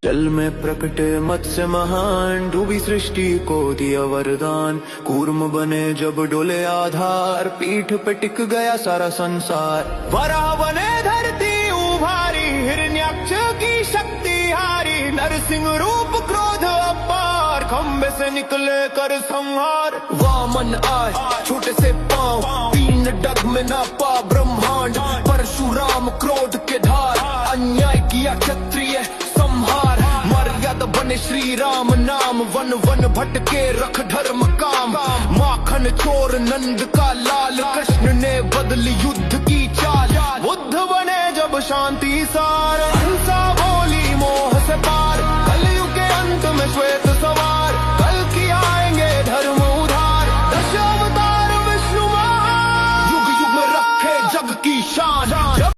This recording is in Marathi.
जल में प्रकट मत्स्य महान, डूबी सृष्टि को दिया वरदान। कूर्म बने जब डोले आधार, पीठ पे टिक गया सारा संसार। वराह बने धरती उभारी, हिरण्याक्ष की शक्ति हारी। नरसिंह रूप क्रोध अपार, खंबे से निकले कर संहार। वामन आए छोटे से पांव, तीन डग में नापा ब्रह्मांड। परशुराम क्रोध के धार, अन्याय किया क्षत्रिय संहार। मर्यादा बने श्री राम नाम, वन वन भटके रख धर्म काम। माखन चोर नंद का लाल, कृष्ण ने बदली युद्ध की चाल। बुद्ध बने जब शांति सार,